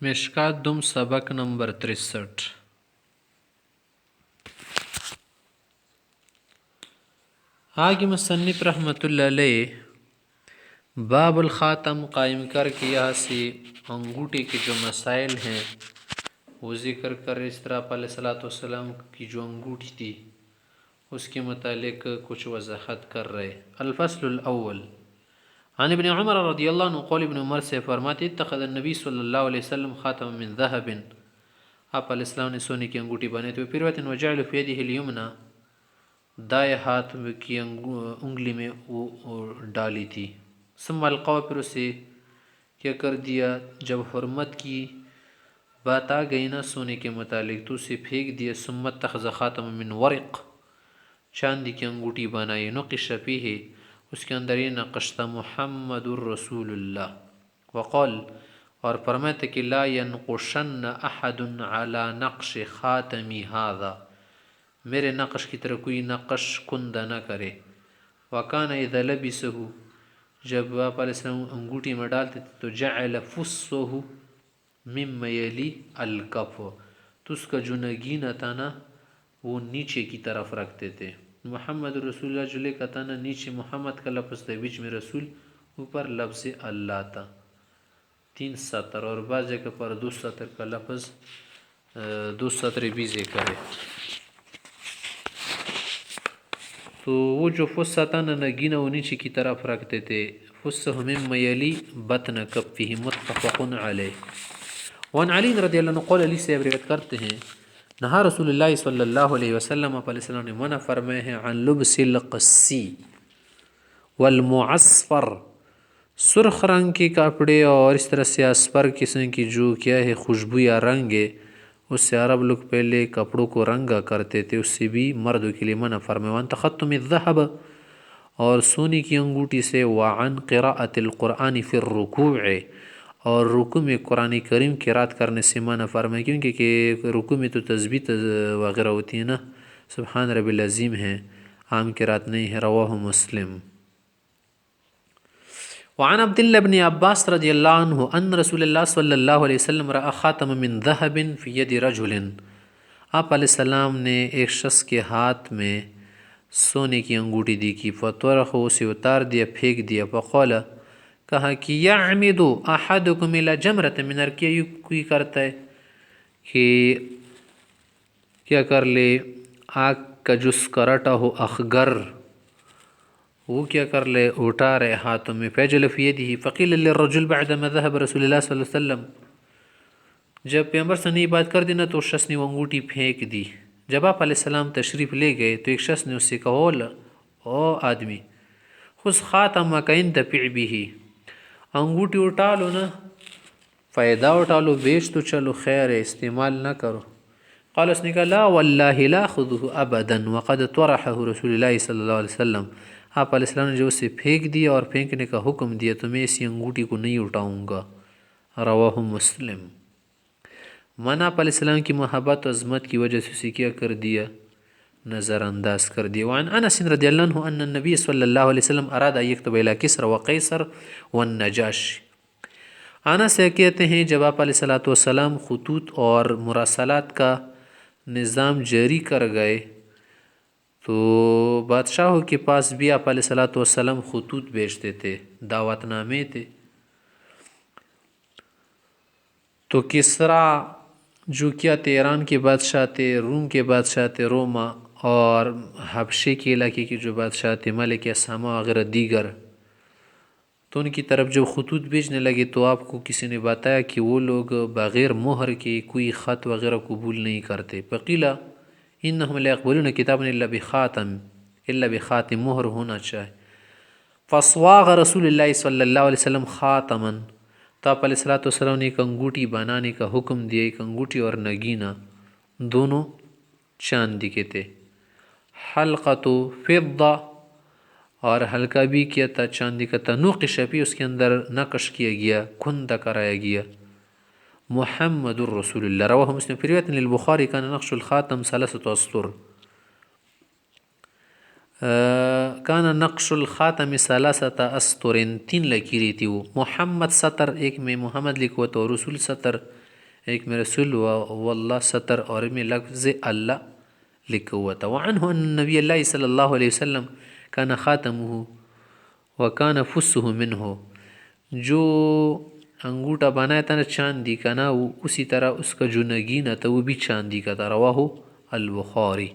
مشکات دم سبق نمبر 63۔ آگے مصنف رحمۃ اللہ علیہ باب الخاتم قائم کر کے یہاں سے انگوٹھے کے جو مسائل ہیں وہ ذکر کر اس طرح علیہ الصلوۃ والسلام کی جو انگوٹھی تھی اس کے متعلق کچھ وضاحت کر رہے۔ الفصل الاول عن ابن عمر رضی اللہ عنہ قول ابن عمر سے فرماتے اتخذ النبی صلی اللہ علیہ وسلم خاتم من ذهب، آپ علیہ السلام نے سونے کی انگوٹھی بنائی تو پھر وجعل فی یدہ الیمنی، دائیں ہاتھ کی انگلی میں وہ ڈالی تھی۔ ثم القوا، پھر اسے کیا کر دیا، جب حرمت کی بات آ گئی نا سونے کے متعلق تو اسے پھینک دیا۔ ثم اتخذ خاتم من ورق، چاندی کی انگوٹھی بنائی، نقش فیہ، اس کے اندر یہ نقش تھا محمد الرسول اللہ، وقال، اور فرماتے کہ لا ینقشن احد علی نقش خاتمی ھذا، میرے نقش کی طرح کوئی نقش کندہ نہ کرے۔ وکان اذا لبسہ، جب آپ علیہ السلام انگوٹھی میں ڈالتے تھے تو جعل فصہ مما یلی الکف، تو اس کا جو نگینہ تھا نا وہ نیچے کی طرف رکھتے تھے۔ محمد رسول اللہ جو لکھا تھا نا نیچے محمد کا لفظ تھا، بیچ میں رسول، اوپر لفظ اللہ تھا، 3 سطر، اور بعض جگہ پر 2 سطر کا لفظ 2 سطر بھی ذکر ہے۔ تو وہ جو فصہ تھا نا نگینہ وہ نیچے کی طرف رکھتے تھے۔ فصہ مما یلی بطن کفہ، متفق علیہ۔ وعن علی رضی اللہ عنہ قول، علی سے روایت کرتے ہیں نہا رسول اللہ صلی اللہ علیہ وسلم، آپ علیہ السلام نے منع فرمائے ہیں عن لبس القسی والمعصفر، سرخ رنگ کے کپڑے اور اس طرح سے اصفر قسم کی جو کیا ہے خوشبو یا رنگ ہے، اس سے عرب لوگ پہلے کپڑوں کو رنگا کرتے تھے، اس سے بھی مردوں کے لیے منع فرمائے۔ وعن تختم الذهب، اور سونے کی انگوٹھی سے۔ وعن قراءة القرآن فی الرکوع، اور رکوع میں قرآن کریم قرات کرنے سے منع فرمائے، کیونکہ کہ رکوع میں تو تسبیح وغیرہ ہوتی ہے نا، سبحان رب العظیم ہے، عام قرات نہیں ہے۔ رواہ مسلم۔ وعن عبداللہ بن عباس رضی اللہ عنہ ان رسول اللہ صلی اللہ علیہ وسلم رأى خاتم من ذهب فی ید رجل، آپ علیہ السلام نے ایک شخص کے ہاتھ میں سونے کی انگوٹھی دیکھی، فطرحہ، اسے اتار دیا، پھینک دیا۔ فقال، کہا کہ یعمد احدکم الی جمرۃ من نار، کیا یہ کوئی کرتا ہے کہ کیا کر لے آگ کا جو سکرٹا ہو اخگر، وہ کیا کر لے اٹھا رہے ہاتھوں میں۔ فجعل فی یدہ، فقیل للرجل بعدما ذهب رسول اللہ صلی اللہ علیہ وسلم، جب پیغمبر سے نہیں بات کر دینا تو اس شخص نے وہ انگوٹھی پھینک دی۔ جب آپ علیہ السلام تشریف لے گئے تو ایک شخص نے اس سے کہا، او آدمی، خذ خاتمک انتفع بہ، انگوٹھی اٹھا لو نا، فائدہ اٹھا لو، بیچ تو چلو، خیر ہے، استعمال نہ کرو۔ قال، اس نے کہا لا واللہ لا خذہ ابدا وقد طرحہ رسول اللہ صلی اللہ علیہ وسلم، آپ علیہ السلام نے جو اسے پھینک دیا اور پھینکنے کا حکم دیا تو میں اسی انگوٹھی کو نہیں اٹھاؤں گا۔ رواہ مسلم۔ منع آپ علیہ السلام کی محبت و عظمت کی وجہ سے اسے کیا کر دیا، نظر انداز کر دیا۔ وعن انس رضی اللہ عنہ ان النبی صلی اللہ علیہ وسلم اراد ان یکتب الی کسری وقیصر والنجاشی، انس سے کہتے ہیں جب آپ علیہ الصلوۃ والسلام خطوط اور مراسلات کا نظام جاری کر گئے تو بادشاہوں کے پاس بھی آپ علیہ الصلوۃ والسلام خطوط بھیجتے تھے، دعوت نامے تھے۔ تو کسریٰ جو کیا تھے، ایران کے بادشاہ تھے، روم کے بادشاہ تھے، روما، اور حبشے کے علاقے کے جو بادشاہ تھے، ملک اسامہ وغیرہ دیگر، تو ان کی طرف جب خطوط بھیجنے لگے تو آپ کو کسی نے بتایا کہ وہ لوگ بغیر مہر کے کوئی خط وغیرہ قبول نہیں کرتے۔ فقیل انہم لا یقبلون کتابا الا بخاتم، الا بخاتم، مہر ہونا چاہے۔ فصواغ رسول اللہ صلی اللہ علیہ وسلم خاتما، تو آپ علیہ الصلوۃ والسلام نے ایک انگوٹھی بنانے کا حکم دیا، ایک انگوٹھی اور نگینہ، دونوں چاندی کے تھے۔ حلقۃ فضہ، اور حلقہ بھی کیا تھا چاندی کا تھا، نقش فیہ، اس کے اندر نقش کیا گیا، کندہ کرایا گیا، محمد الرسول اللہ۔ رواہ مسلم۔ فی روایۃ للبخاری کان نقش الخاتم 3 اسطر، کان نقش الخاتم 3 اسطر، 3 لکیریں تھی وہ، محمد سطر ایک میں محمد لکھوا تھا اور رسول سطر ایک میں رسول واللہ ستر اور میں لفظ اللہ لکھا ہوا تھا۔ وعنہ ان نبی اللہ صلی اللہ علیہ وسلم کان خاتمہ وکان فسہ منہ، جو انگوٹھا بنایا تھا نا چاندی کا نا، وہ اسی طرح اس کا جو نگینہ تھا وہ بھی چاندی کا تھا۔ رواہ البخاری۔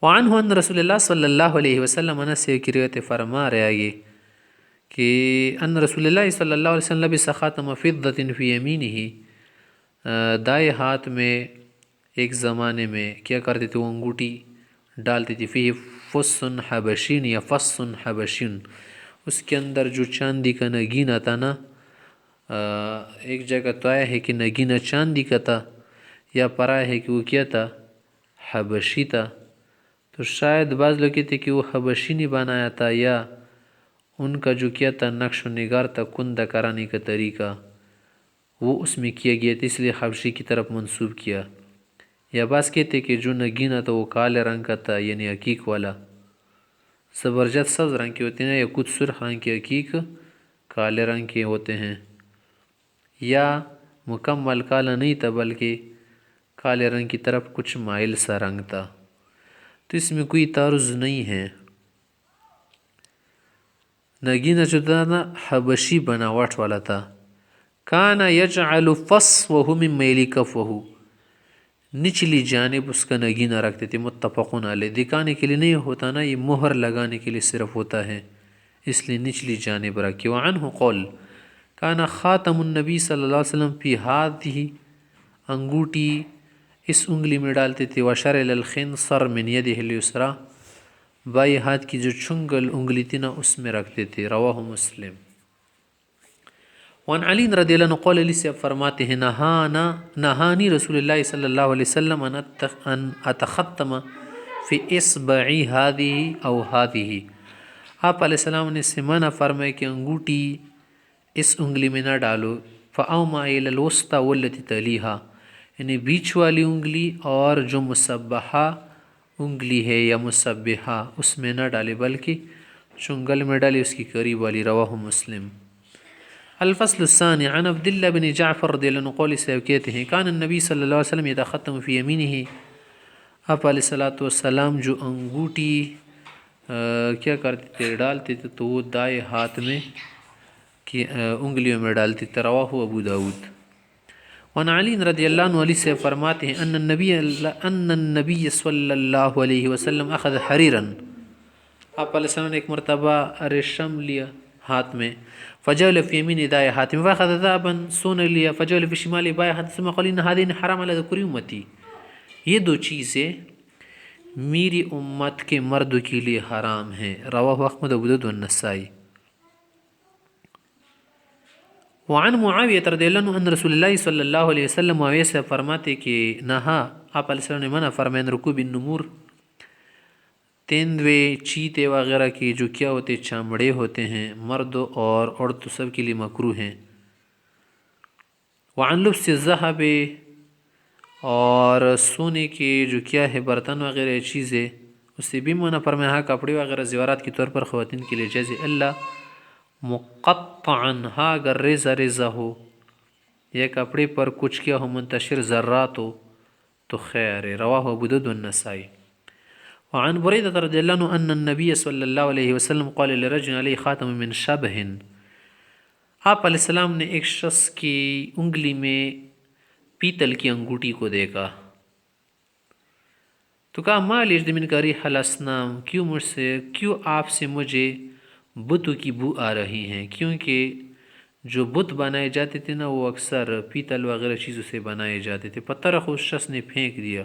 وعنہ ان رسول اللہ صلی اللہ علیہ وسلم، انس سے کی روایت فرما رہے آگے کہ ان رسول اللہ صلی اللہ علیہ وسلم لبس خاتم فضۃ فی یمینہ، دائیں ہاتھ میں ایک زمانے میں کیا کرتے تھے، وہ انگوٹھی ڈالتے تھے، فیہ فص حبشین یا فص حبشین، اس کے اندر جو چاندی کا نگینہ تھا نا، ایک جگہ تو آیا ہے کہ نگینہ چاندی کا تھا، یا پرایا ہے کہ وہ کیا تھا، حبشی تھا۔ تو شاید بعض لوگ کہتے کہ وہ حبشی نے بنایا تھا، یا ان کا جو کیا تھا نقش و نگار تھا، کندہ کرانے کا طریقہ وہ اس میں کیا گیا تھا، اس لیے حبشی کی طرف منسوب کیا۔ یا بعض کہتے کہ جو نگینہ تھا وہ کالے رنگ کا تھا، یعنی عقیق والا، زبرجد سبز رنگ کے ہوتے ہیں، یا کچھ سرخ رنگ کے عقیق کالے رنگ کے ہوتے ہیں، یا مکمل کالا نہیں تھا بلکہ کالے رنگ کی طرف کچھ مائل سا رنگ تھا۔ تو اس میں کوئی تعارض نہیں ہے۔ نگینہ جو تھا نا حبشی بناوٹ والا تھا۔ کان یجعل فصوہ من میلی کفہ، نچلی جانب اس کا نگینہ رکھتے تھے، متفقن علیہ، دکھانے کے لیے نہیں ہوتا نا، یہ مہر لگانے کے لیے صرف ہوتا ہے، اس لیے نچلی جانب رکھی۔ وعنہ قول کان خاتم النبی صلی اللہ علیہ وسلم فی ہاتھہ، انگوٹھی اس انگلی میں ڈالتے تھے، وشرل الخنصر من یدہ الیسری، بائیں ہاتھ کی جو چنگل انگلی تھی نا اس میں رکھتے تھے۔ رواہ مسلم۔ وعن علی رضی اللہ عنہ قول، علی سے فرماتے ہیں نہانی رسول اللہ صلی اللہ علیہ وسلم ان اتختم فی اصبعی ہذہ او ہذہ، آپ علیہ السلام نے سے منع فرمائے کہ انگوٹھی اس انگلی میں نہ ڈالو، فاوما الی الوسطی والتی تلیہا، یعنی بیچ والی انگلی اور جو مسبحہ انگلی ہے یا مسبحہ اس میں نہ ڈالے بلکہ چنگل میں ڈالے، اس کی قریب والی۔ رواہ مسلم۔ الفصل الثانی عن عبداللہ بن جعفر رضی اللہ عنہ قول سے کہتے ہیں کان النبی صلی اللہ علیہ وسلم یتختم فی یمینہ، آپ علیہ السلام جو انگوٹھی کیا کرتے تھے، ڈالتے تھے، تو وہ دائیں ہاتھ میں کی انگلیوں میں ڈالتے تھے۔ رواہ ابو داود۔ وعن علی رضی اللہ عنہ، علی سے فرماتے ہیں ان النبی صلی اللہ علیہ وسلم اخذ حریرا، آپ علیہ السلام نے ایک مرتبہ ریشم لیا ہاتھ میں، فجعل فی یمین دائیں ہاتھ میں، فاخذ ذهبا سونا لیا، فجعل فی شمال بائیں ہاتھ، ثم قال ان هذین حرام علی ذکر امتی، یہ دو چیزیں میری امت کے مرد کے لیے حرام ہیں۔ رواہ احمد ابو داود والنسائی۔ وعن معاویہ رضی اللہ عنہ ان رسول اللہ صلی اللہ علیہ وسلم، معاویہ سے فرماتے کہ نہا، آپ علیہ السلام نے منع فرمائے، رکوب النمور، تیندوے، چیتے وغیرہ کی جو کیا ہوتے چمڑے ہوتے ہیں، مرد اور عورت سب کے لیے مکروہ ہیں۔ وعن لبس الذهب، اور سونے کے جو کیا ہے برتن وغیرہ چیزیں، اس سے بھی منع فرمایا، ہاں کپڑے وغیرہ زیورات کے طور پر خواتین کے لیے جیسے اللہ مقطعا، ہاں اگر ریزہ ریزہ ہو یا کپڑے پر کچھ کیا ہو منتشر ذرات ہو تو خیر ہے۔ رواہ ابو داود والنسائی۔ وعن بریدہ رضی اللہ عنہ ان النبی صلی اللہ علیہ وسلم قال لرجل علیہ خاتم من شبہ، آپ علیہ السلام نے ایک شخص کی انگلی میں پیتل کی انگوٹھی کو دیکھا، تو کہا ما لیجد من کا ریح الاسنام، کیوں آپ سے مجھے بتوں کی بو آ رہی ہیں، کیونکہ جو بت بنائے جاتے تھے نا وہ اکثر پیتل وغیرہ چیزوں سے بنائے جاتے تھے۔ پترخ، اس شخص نے پھینک دیا۔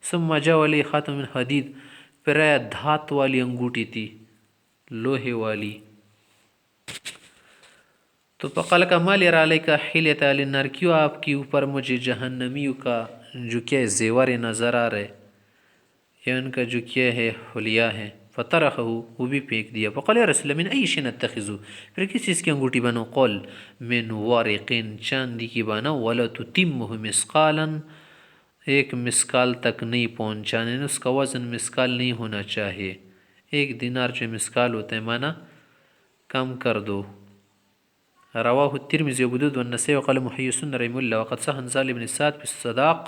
ثم جاء علیہ خاتم من حدید، پھر آیا دھات والی انگوٹھی تھی، لوہے والی، تو فقال کا ما لیرا علیہ کا حلیت اہل النار، کیوں آپ کے اوپر مجھے جہنمیوں کا جو کیا زیور نظر آ رہے، یا ان کا جو کیا ہے حلیہ ہے۔ فطرحہ، وہ بھی پھینک دیا۔ فقال یا رسول اللہ من ای شیء نتخذہ، پھر کس چیز کی انگوٹھی بناؤ؟ قول من ورق، چاندی کی بناؤ، ولا تتمہ مسقالا، ایک مسکال تک نہیں پہنچانے، اس کا وزن مسکال نہیں ہونا چاہیے، ایک دینار جو مسکال ہوتا ہے مانا کم کر دو، رواه الترمذي وابو داود والنسائي وقال محي السنة رحمه الله وقد صح عن سالم بن سعد في الصداق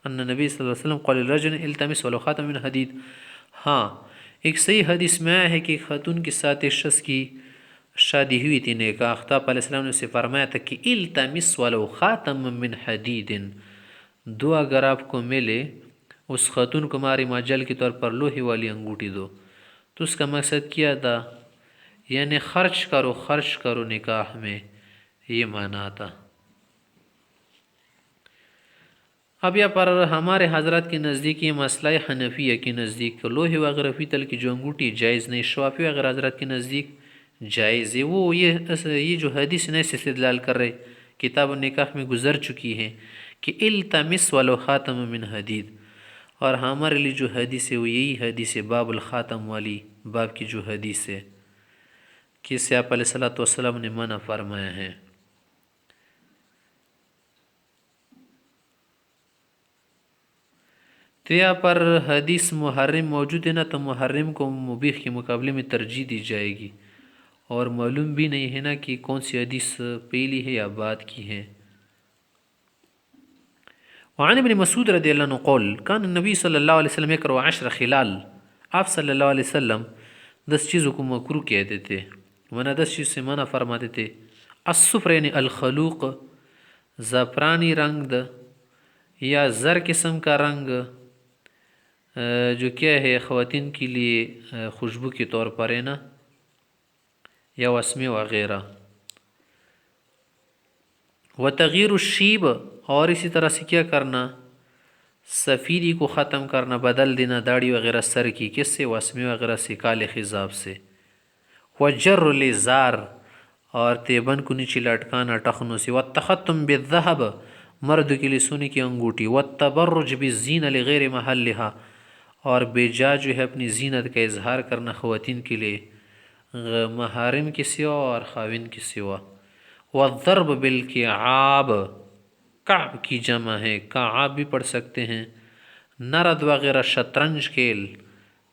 ان النبي صلی اللہ علیہ وسلم قال للرجل التمس ولو خاتم من حدید. ہاں ایک صحیح حدیث میں آیا ہے کہ ایک خاتون کے ساتھ ایک شخص کی شادی ہوئی تھی نکاح. آپ علیہ السلام نے اسے فرمایا تھا کہ التمس ولو خاتم من حدید، دو اگر آپ کو ملے اس خاتون کو ماری ماجل کے طور پر لوہے والی انگوٹھی دو. تو اس کا مقصد کیا تھا؟ یعنی خرچ کرو نکاح میں، یہ معنی تھا. اب یہاں پر ہمارے حضرات کے نزدیک یہ مسئلہ حنفیہ کے نزدیک لوہے وغیرہ پیتل کی جو انگوٹھی جائز نہیں، شوافی وغیرہ حضرات کے نزدیک جائز ہے. وہ یہ جو حدیث نے استدلال کر رہے کتاب النکاح میں گزر چکی ہے کہ التمس ولو خاتم من حدید، اور ہمارے لیے جو حدیث ہے وہ یہی حدیث ہے باب الخاتم والی باب کی جو حدیث ہے کہ اس سے آپ علیہ الصلوۃ والسلام نے منع فرمایا ہے. تو یہاں پر حدیث محرم موجود ہے نا، تو محرم کو مبیح کے مقابلے میں ترجیح دی جائے گی، اور معلوم بھی نہیں ہے نا کہ کون سی حدیث پہلی ہے یا بعد کی ہے. وعن ابن مسعود رضی اللہ عنہ قول کان النبی صلی اللہ علیہ وسلم یکرہ 10 خلال، آپ صلی اللہ علیہ وسلم 10 چیزوں کو مکروہ کہتے تھے، ورنہ 10 چیز سے منع فرماتے تھے. الصفر یعنی الخلوق، زعفرانی رنگ یا زر قسم کا رنگ جو کیا ہے خواتین کے لیے خوشبو کے طور پر ہے نا، یا وسمے وغیرہ. وتغیر الشیب، اور اسی طرح سے کیا کرنا، سفیدی کو ختم کرنا، بدل دینا داڑھی وغیرہ سر کی، کس سے؟ وسمے وغیرہ سے، کالے خضاب سے. وجر الازار، اور تیبن کو نیچے لٹکانا ٹخنوں سے. والتختم بالذهب، مرد کے لیے سونے کی انگوٹھی. والتبرج بالزینہ لغیر محلها، اور بے جا جو ہے اپنی زینت کا اظہار کرنا خواتین کے لیے محارم کے سوا اور خاوند کے سوا. والضرب بالکعاب، کعب کی جمع ہے، کعاب بھی پڑھ سکتے ہیں. نرد وغیرہ، شطرنج کھیل،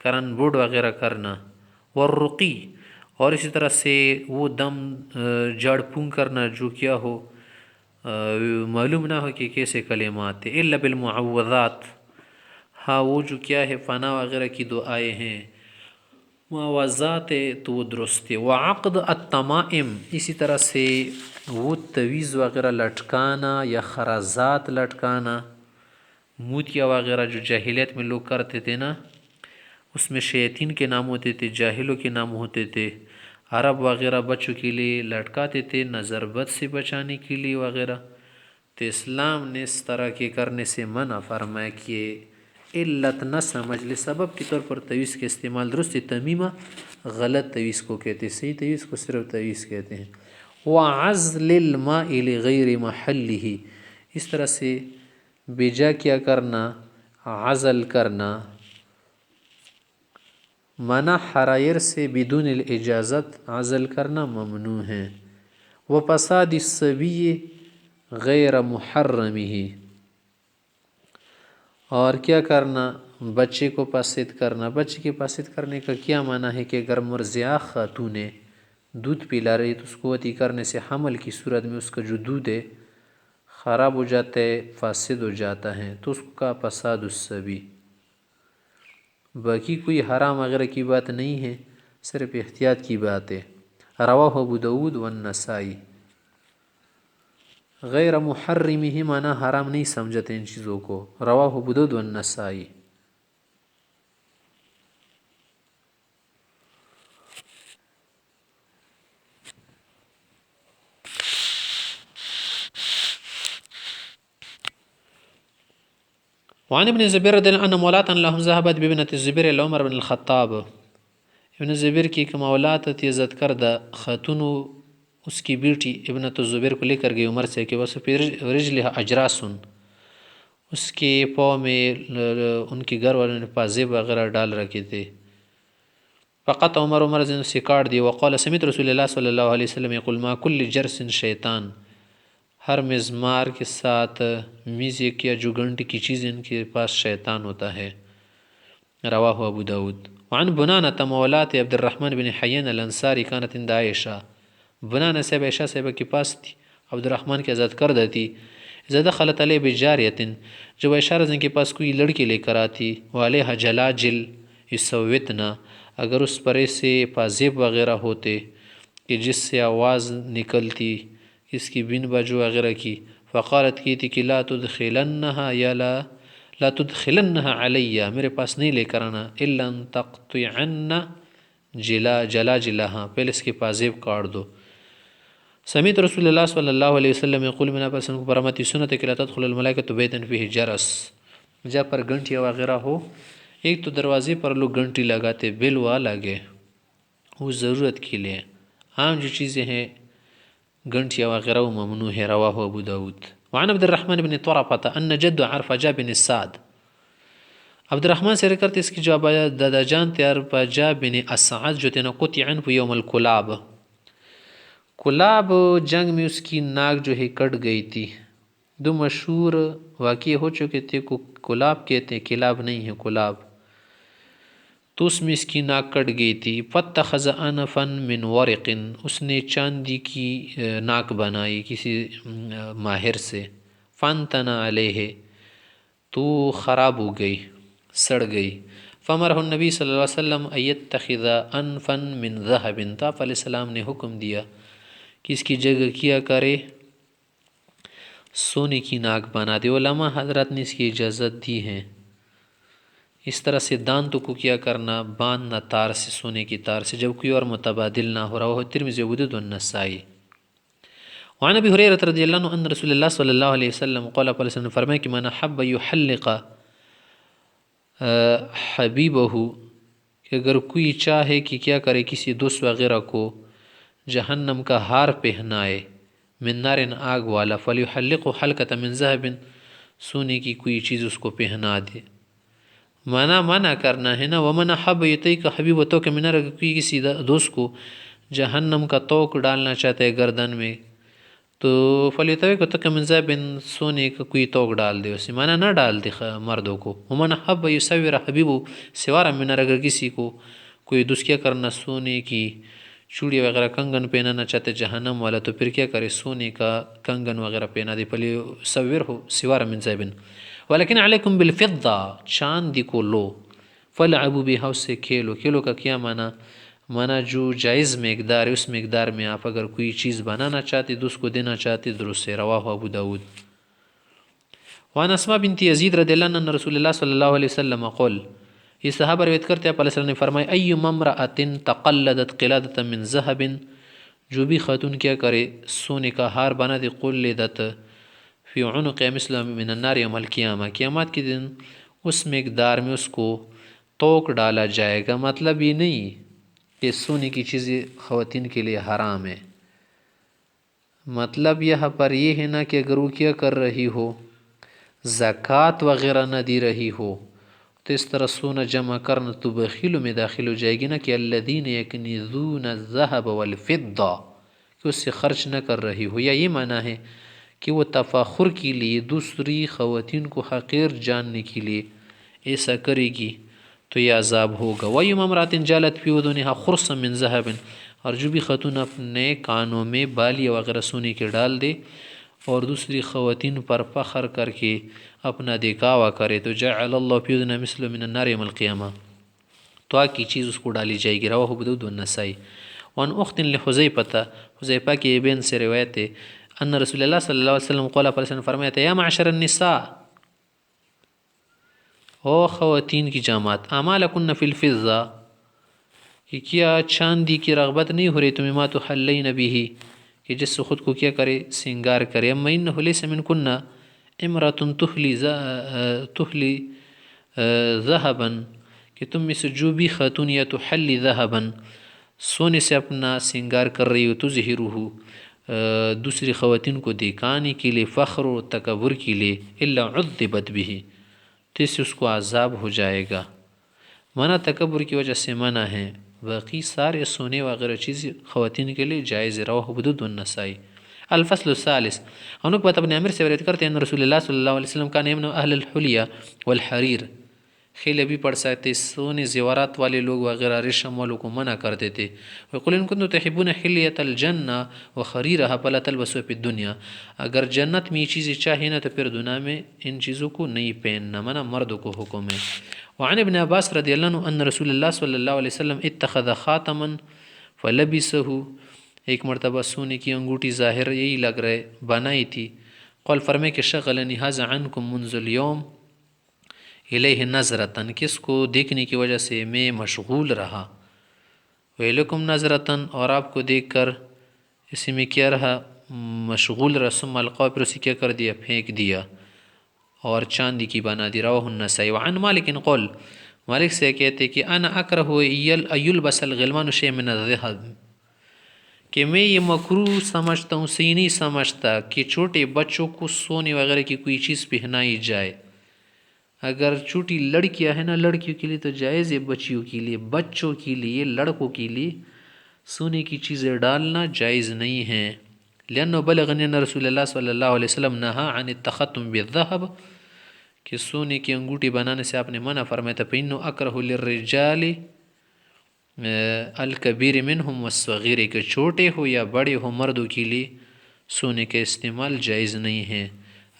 کرن بورڈ وغیرہ کرنا. والرقی، اور اسی طرح سے وہ دم جڑ پونگ کرنا جو کیا ہو معلوم نہ ہو کہ کیسے کلمات ہیں. الا بالمعوذات، ہاں وہ جو کیا ہے فنا وغیرہ کی دعائیں ہیں، معوذات ہے تو وہ درست ہے. وعقد التمائم، اسی طرح سے وہ تویز وغیرہ لٹکانا یا خرازات لٹکانا، موتیا وغیرہ جو جاہلیت میں لوگ کرتے تھے نا، اس میں شیاطین کے نام ہوتے تھے، جاہلوں کے نام ہوتے تھے. عرب وغیرہ بچوں کے لیے لٹکاتے تھے نظر بد سے بچانے کے لیے وغیرہ. تو اسلام نے اس طرح کے کرنے سے منع فرمایا کہ علت نہ سمجھ لے، سبب کے طور پر تویز کے استعمال درست ہے. تمیمہ غلط تویز کو کہتے ہیں، صحیح تویز کو صرف تویز کہتے ہیں. وعزل الماء لغیر محلہ، اس طرح سے بیجا کیا کرنا، عزل کرنا، منع حرائر سے بدون الاجازت عزل کرنا ممنوع ہے. وفساد الصبی غیر محرمہ، اور کیا کرنا، بچے کو فاسد کرنا. بچے کے فاسد کرنے کا کیا معنی ہے کہ اگر مرضعہ خاتون ہے، دودھ پلا رہی تو اس کو وطی کرنے سے حمل کی صورت میں اس کا جو دودھ ہے خراب ہو جاتا ہے، فاسد ہو جاتا ہے، تو اس کا فساد الصبی. باقی کوئی حرام وغیرہ کی بات نہیں ہے، صرف احتیاط کی بات ہے. رواہ ابو داود والنسائی. غیر محرمہ معنی حرام نہیں سمجھتے ان چیزوں کو. رواہ ابو داود والنسائی. وعن ابن زبیر رضی اللہ عنہ مولاتا لهم ذهبت ببنت الزبیر العمر بن الخطاب. ابن زبیر کی ایک مولات تھی عزت کردہ خاتون، اس کی بیٹی ابنت الزبیر کو لے کر گئی عمر سے کہ بس پھر رجلها اجراسن، اس کے پاؤں میں ان کے گھر والوں نے پازیب وغیرہ ڈال رکھے تھے. فقط عمر سے کاٹ دی. وقال سمعت رسول اللہ صلی اللہ علیہ وسلم یقول ما کل جرس شیطان، ہر مزمار کے ساتھ میوزک یا جو گھنٹی کی چیز ان کے پاس شیطان ہوتا ہے. رواہ ابو داود. وعن بنانة مولات عبد الرحمن بن حیان الانصاری كانت عند عائشہ. بنانا صاحب عائشہ صاحبہ کے پاس تھی، عبد الرحمن کی آزاد کردہ تھی. اذا دخلت علیہ بجاریۃ، جب عائشہ رضی اللہ کے پاس کوئی لڑکی لے کر آتی، وعلیہا جلاجل یصوتنا، اگر اس پر ایسے پازیب وغیرہ ہوتے کہ جس سے آواز نکلتی، اس کی بن باجو وغیرہ کی، فقالت کی تھی کہ لا تدخلنها یا لا تدخلنها علیہ، میرے پاس نہیں لے کر آنا، الا ان تقطعن جلاجلها، پہلے اس کے پازیب کاٹ دو. سمیت رسول اللہ صلی اللہ علیہ وسلم یقول، میں نے آپ کو فرماتی سنت کہ لا تدخل الملائکۃ بیتا فیہ جرس، جہاں پر گھنٹیاں وغیرہ ہو، ایک تو دروازے پر لوگ گھنٹی لگاتے، بیل وا لگے، وہ ضرورت کے لیے. عام جو چیزیں ہیں گھنٹیاں وغیرہ وہ ممنوع ہے. رواہ ابو داود. وعن عبد الرحمن بن طرفۃ ان جد عرفجہ بن السعد، عبد الرحمن سے کرتے اس کی جو دادا جان تھے عرفجہ بن السعد جو تھے نا، قطعن فی یوم الکلاب، کلاب جنگ میں اس کی ناک جو ہے کٹ گئی تھی. دو مشہور واقعے ہو چکے تھے، کو کلاب کہتے ہیں، کلاب نہیں ہے کلاب. تو اس میں اس کی ناک کٹ گئی تھی. فاتخذ انفا من ورق، اس نے چاندی کی ناک بنائی کسی ماہر سے. فانتنا علیہ، تو خراب ہو گئی، سڑ گئی. فامرہ النبی صلی اللہ علیہ وسلم ان یتخذ انفا من ذہب، تو آپ علیہ السلام نے حکم دیا کہ اس کی جگہ کیا کرے سونے کی ناک بنا دے. علماء حضرات نے اس کی اجازت دی ہے. اس طرح سے دانتوں کو کیا کرنا، باندھنا تار سے، سونے کی تار سے، جب کوئی اور متبادل نہ ہو. رواه الترمذی وابو داود والنسائی. وعن ابی ہریرہ رضی اللہ عنہ ان رسول اللہ صلی اللہ علیہ وسلم قال، آپ علیہ وسلم نے فرمایا کہ من حب یحلق حبیبہ، کہ اگر کوئی چاہے کہ کیا کرے کسی دوست وغیرہ کو جہنم کا ہار پہنائے، من نار، آگ والا، فلیحلق حلقۃ من ذہب، سونے کی کوئی چیز اس کو پہنا دے. منع کرنا ہے نا. ومن حب یطیق حبیبتو کہ من، اگر کوئی کسی دوست کو جہنم کا توق ڈالنا چاہتا ہے گردن میں، تو فلیطوق من ذهب، سونے کا کوئی توق ڈال دے اسے، معنی نہ ڈال دے مردوں کو. ومن حب یصور حبیبو سوارا من، اگر کسی کو کوئی دوست کیا کرنا سونے کی چوڑی وغیرہ کنگن پہنانا چاہتے جہنم والا، تو پھر کیا کرے سونے کا کنگن وغیرہ پہنا دے. فلیصور ہو سوارا من ذهب. ولیکن علیکم بالفضہ، چاندی کو لو. فلعبوا بها، اس سے کھیلو. کھیلو کا کیا معنی جو جائز مقدار ہے اس مقدار میں آپ اگر کوئی چیز بنانا چاہتے دوست کو دینا چاہتے درست ہے. رواہ ابو داود. وعن اسماء بنت یزید رضی اللہ عنہ ان رسول اللہ صلی اللہ علیہ وسلم قال، یہ صحابہ روایت کرتے ہیں آپ علیہ السلام نے فرمایا، ایما امرأۃ تقلدت قلادۃ من ذہب، جو بھی خاتون کیا کرے سونے کا ہار بنا دے، قلدت فی عنق مثل من النار یوم القیامہ، قیامت کے دن اس مقدار میں اس کو توق ڈالا جائے گا. مطلب یہ نہیں کہ سونے کی چیزیں خواتین کے لیے حرام ہے. مطلب یہاں پر یہ ہے نا کہ اگر وہ کیا کر رہی ہو، زکوٰۃ وغیرہ نہ دی رہی ہو، تو اس طرح سونا جمع کرنا تو بخیلوں میں داخل ہو جائے گی نا، کہ الذین یکنزون الذہب والفضہ، کہ اس سے خرچ نہ کر رہی ہو. یا یہ معنی ہے کہ وہ تفاخر کے لیے دوسری خواتین کو حقیر جاننے کے لیے ایسا کرے گی تو یہ عذاب ہوگا. وَأَيُّمَا امْرَأَةٍ جَعَلَتْ فِي أُذُنِهَا خُرْصًا مِّن ذَهَبٍ، اور جو بھی خاتون اپنے کانوں میں بالیاں وغیرہ سونے کے ڈال دے اور دوسری خواتین پر فخر کر کے اپنا دکھاوا کرے، تو جعل اللہ فی اذنہا مثل من النار یوم القیامہ، تو آگ کی چیز اس کو ڈالی جائے گی. رواہ ابو داود والنسائی. وعن اخت لحذیفہ، حذیفہ کی بہن سے روایت ہے، ان رسول اللہ صلی اللہ علیہ وسلم قال، پر فرمایا تھا، یا معشر النساء، او خواتین کی جماعت، اعمالکن فی الفضہ، کہ کیا چاندی کی رغبت نہیں ہو رہی تمہیں، ما تحلین بہ، کہ جس سے خود کو کیا کرے سنگار کرے. اما انہ لیس منکن امرأۃ تحلی ذہبا، کہ تم میں سے جو بھی خاتون یا تحلی ذہبا، سونے سے اپنا سنگار کر رہی ہو، تظہرہ، دوسری خواتین کو دکھانے کے لیے، فخر و تکبر کے لیے، الا عذبت بہ، تو اس سے اس کو عذاب ہو جائے گا. منع تکبر کی وجہ سے منع ہے، باقی سارے سونے وغیرہ چیزیں خواتین کے لیے جائز. رواہ ابو داود والنسائی. الفصل الثالث، عن عقبۃ بن عامر سے روایت کرتے ہیں ان رسول اللہ صلی اللہ علیہ وسلم کان یمنع اہل الحلیہ والحریر، خیل بھی پڑھ سکتے، سونے زیورات والے لوگ وغیرہ ریشم والوں کو منع کر دیتے. وقل ان کنتم تحبون حلیۃ الجنہ وخریرها فلا تلبسوا فی الدنیا، اگر جنت میں یہ چیزیں چاہیے نا تو پھر دنیا میں ان چیزوں کو نہیں پہننا، منع مردوں کو حکم ہے. وعن ابن عباس رضی اللہ عنہ ان رسول اللہ صلی اللہ علیہ وسلم اتخذ خاتما فلبسه، ایک مرتبہ سونے کی انگوٹھی ظاہر یہی لگ رہے بنائی تھی. قال فرمائے کہ شغلنی ھذا عنکم منذ اليوم الیہ نظرتاً، کس کو دیکھنے کی وجہ سے میں مشغول رہا. ویلکم نظرتاً، اور آپ کو دیکھ کر اسی میں کیا رہا، مشغول رہا. ثم القا، پھر اسی کیا کر دیا، پھینک دیا اور چاندی کی بنا دی. رواہ النسائی. وعن مالک قول، مالک سے کہتے کہ انا اکرہ ایلبس الغلمان شیء من الذهب، کہ میں یہ مکروہ سمجھتا ہوں، صحیح نہیں سمجھتا کہ چھوٹے بچوں کو سونے وغیرہ کی کوئی چیز پہنائی جائے. اگر چھوٹی لڑکیاں ہیں نا، لڑکیوں کے لیے تو جائز ہے، بچیوں کے لیے، بچوں کے لیے، لڑکوں کے لیے سونے کی چیزیں ڈالنا جائز نہیں ہیں. لأنه بلغنی ان رسول اللہ صلی اللہ علیہ وسلم نہا عن التختم بالذهب، کہ سونے کی انگوٹھی بنانے سے آپ نے منع فرمایا تھا. فإنه أكره للرجال الکبیر منہم والصغیر، کہ چھوٹے ہو یا بڑے ہو مردوں کے لیے سونے کا استعمال جائز نہیں ہے.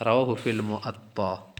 رواہ فی الموطأ.